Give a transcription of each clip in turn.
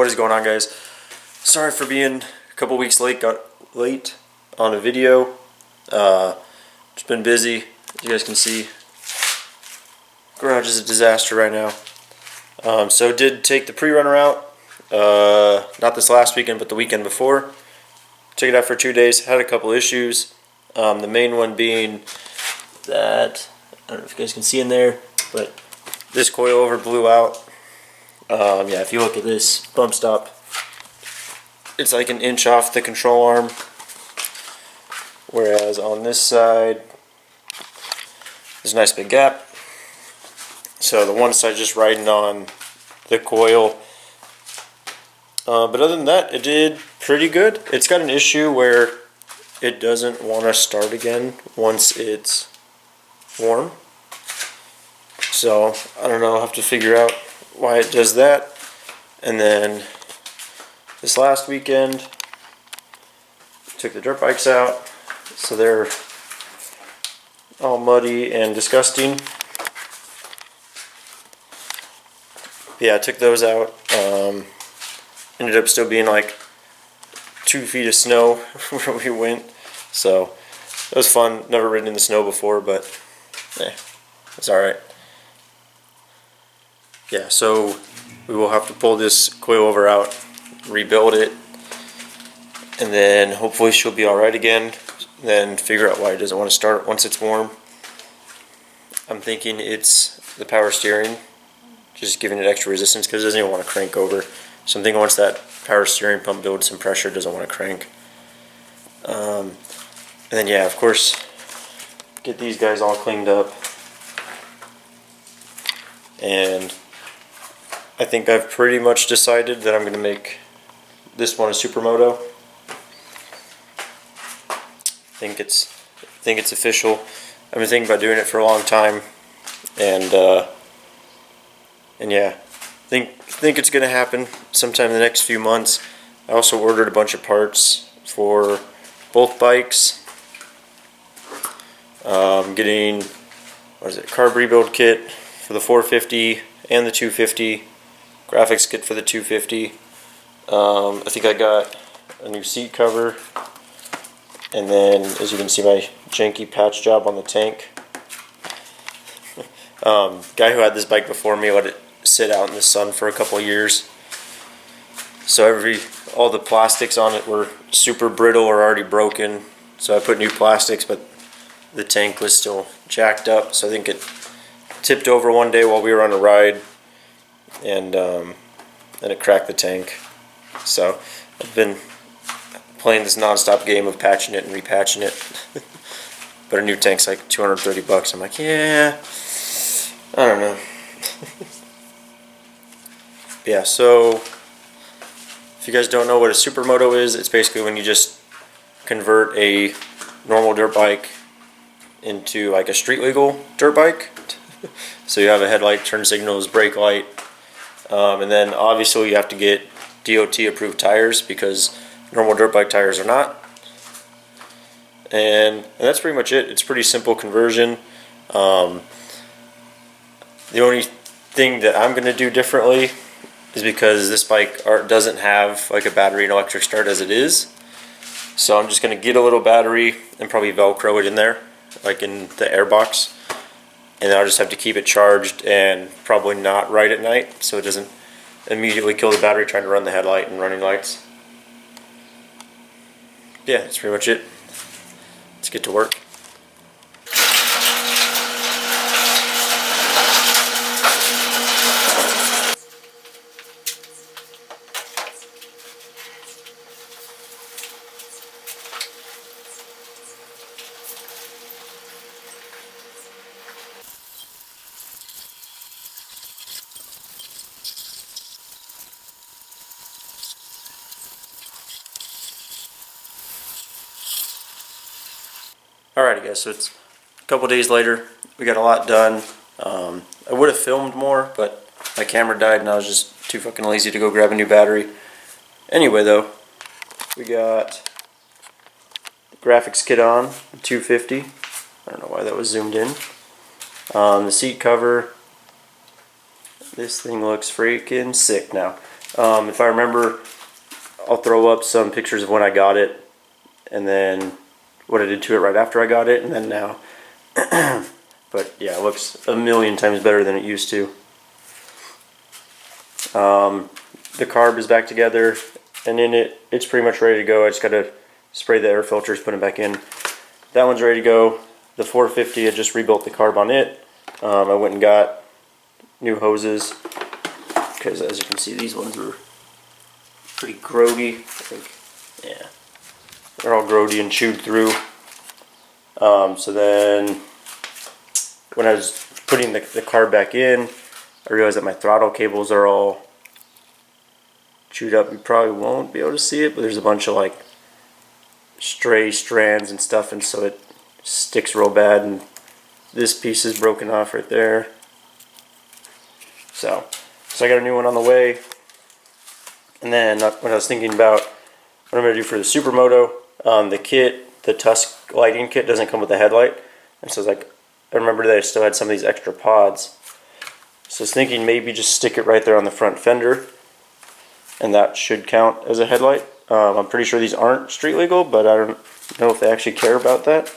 What is going on, guys? Sorry for being a couple weeks late. Got late on a video. Just been busy. As you guys can see, garage is a disaster right now. So did take the pre-runner out. Not this last weekend, but the weekend before. Took it out for 2 days. Had a couple issues. The main one being that, I don't know if you guys can see in there, but this coilover blew out. Yeah, if you look at this bump stop, it's like an inch off the control arm, whereas on this side there's a nice big gap. So the one side just riding on the coil. But other than that, it did pretty good. It's got an issue where it doesn't want to start again once it's warm. So I don't know, I'll have to figure out why it does that. And then this last weekend took the dirt bikes out, so they're all muddy and disgusting. Yeah, I took those out. Ended up still being like 2 feet of snow where we went, so it was fun. Never ridden in the snow before, but it's alright. Yeah, so we will have to pull this coilover out, rebuild it, and then hopefully she'll be alright again. Then figure out why it doesn't want to start once it's warm. I'm thinking it's the power steering, just giving it extra resistance because it doesn't even want to crank over. So I'm thinking once that power steering pump builds some pressure, it doesn't want to crank. And then yeah, of course, get these guys all cleaned up. And I think I've pretty much decided that I'm going to make this one a supermoto. I think it's official. I've been thinking about doing it for a long time, and yeah, think it's going to happen sometime in the next few months. I also ordered a bunch of parts for both bikes. Getting, what is it, carb rebuild kit for the 450 and the 250, graphics kit for the 250. I think I got a new seat cover, and then as you can see, my janky patch job on the tank. Guy who had this bike before me let it sit out in the sun for a couple of years, so all the plastics on it were super brittle or already broken, so I put new plastics, but the tank was still jacked up, so I think it tipped over one day while we were on a ride, and it cracked the tank. So I've been playing this non-stop game of patching it and repatching it. But a new tank's like $230. I'm like, yeah, I don't know. Yeah, so if you guys don't know what a supermoto is, it's basically when you just convert a normal dirt bike into like a street legal dirt bike. So you have a headlight, turn signals, brake light, and then obviously you have to get DOT approved tires because normal dirt bike tires are not. And that's pretty much it. It's a pretty simple conversion. The only thing that I'm going to do differently is because this bike doesn't have like a battery and electric start as it is. So I'm just going to get a little battery and probably Velcro it in there, like in the air box. And then I'll just have to keep it charged and probably not ride at night so it doesn't immediately kill the battery trying to run the headlight and running lights. Yeah, that's pretty much it. Let's get to work. Alrighty guys, so it's a couple days later. We got a lot done. I would have filmed more, but my camera died and I was just too fucking lazy to go grab a new battery. Anyway though, we got the graphics kit on, the 250. I don't know why that was zoomed in. The seat cover. This thing looks freaking sick now. If I remember, I'll throw up some pictures of when I got it, and then what I did to it right after I got it, and then now. But yeah, it looks a million times better than it used to. The carb is back together, and in it, it's pretty much ready to go. I just got to spray the air filters, put them back in. That one's ready to go. The 450, I just rebuilt the carb on it. I went and got new hoses, because as you can see, these ones were pretty grody. I think, yeah, they're all grody and chewed through. So then, when I was putting the carb back in, I realized that my throttle cables are all chewed up. You probably won't be able to see it, but there's a bunch of like stray strands and stuff, and so it sticks real bad, and this piece is broken off right there. So I got a new one on the way. And then when I was thinking about what I'm going to do for the supermoto, the kit, the Tusk lighting kit, doesn't come with a headlight, and so I was like, I remember that I still had some of these extra pods, so I was thinking maybe just stick it right there on the front fender, and that should count as a headlight. I'm pretty sure these aren't street legal, but I don't know if they actually care about that.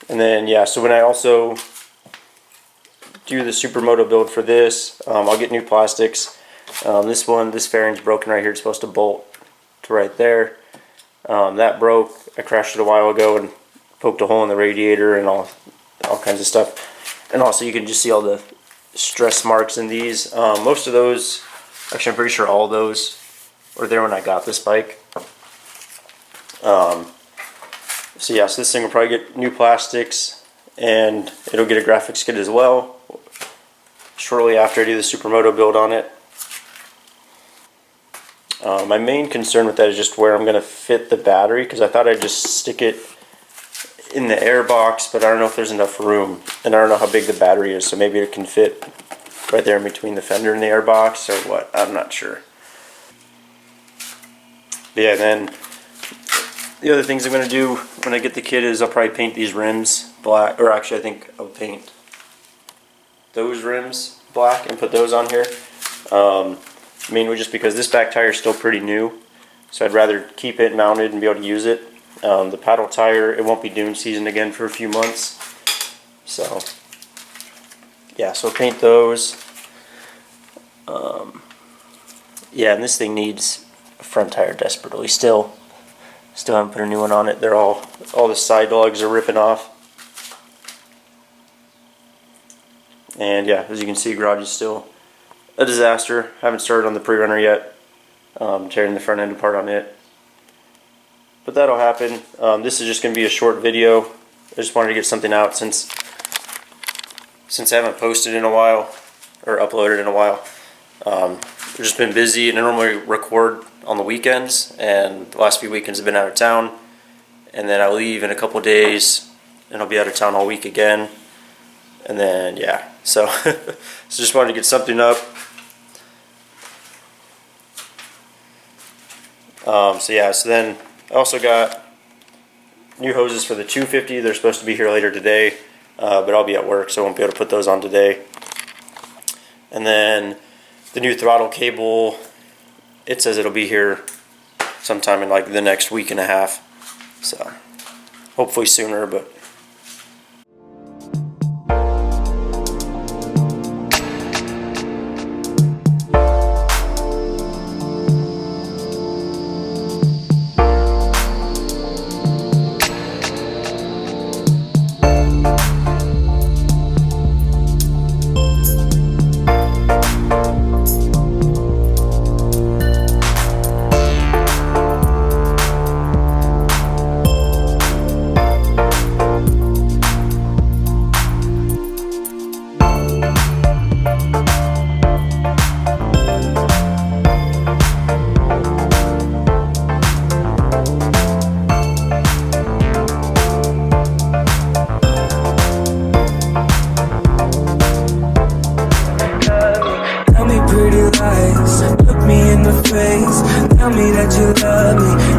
And then yeah, so when I also do the supermoto build for this, I'll get new plastics. This fairing's broken right here. It's supposed to bolt to right there. That broke. I crashed it a while ago and poked a hole in the radiator and all kinds of stuff. And also you can just see all the stress marks in these. Most of those, actually I'm pretty sure all of those were there when I got this bike. So yeah, so this thing will probably get new plastics, and it'll get a graphics kit as well shortly after I do the supermoto build on it. My main concern with that is just where I'm going to fit the battery, because I thought I'd just stick it in the air box, but I don't know if there's enough room, and I don't know how big the battery is, so maybe it can fit right there in between the fender and the air box, or what, I'm not sure. But yeah, then the other things I'm going to do when I get the kit is I'll probably paint these rims black, or actually I think I'll paint those rims black and put those on here. Mainly just because this back tire is still pretty new, so I'd rather keep it mounted and be able to use it. The paddle tire, it won't be dune season again for a few months, so yeah, so paint those. Yeah, and this thing needs a front tire desperately. Still haven't put a new one on it. They're all the side lugs are ripping off. And yeah, as you can see, garage is still a disaster. Haven't started on the pre-runner yet. Tearing the front end apart on it. But that'll happen. This is just going to be a short video. I just wanted to get something out since I haven't posted in a while, or uploaded in a while. I've just been busy, and I normally record on the weekends, and the last few weekends I've been out of town, and then I leave in a couple days, and I'll be out of town all week again, and then yeah, so just wanted to get something up. So yeah, so then I also got new hoses for the 250. They're supposed to be here later today, but I'll be at work, so I won't be able to put those on today. And then the new throttle cable, it says it'll be here sometime in like the next week and a half, so hopefully sooner, but Look me in the face, tell me that you love me.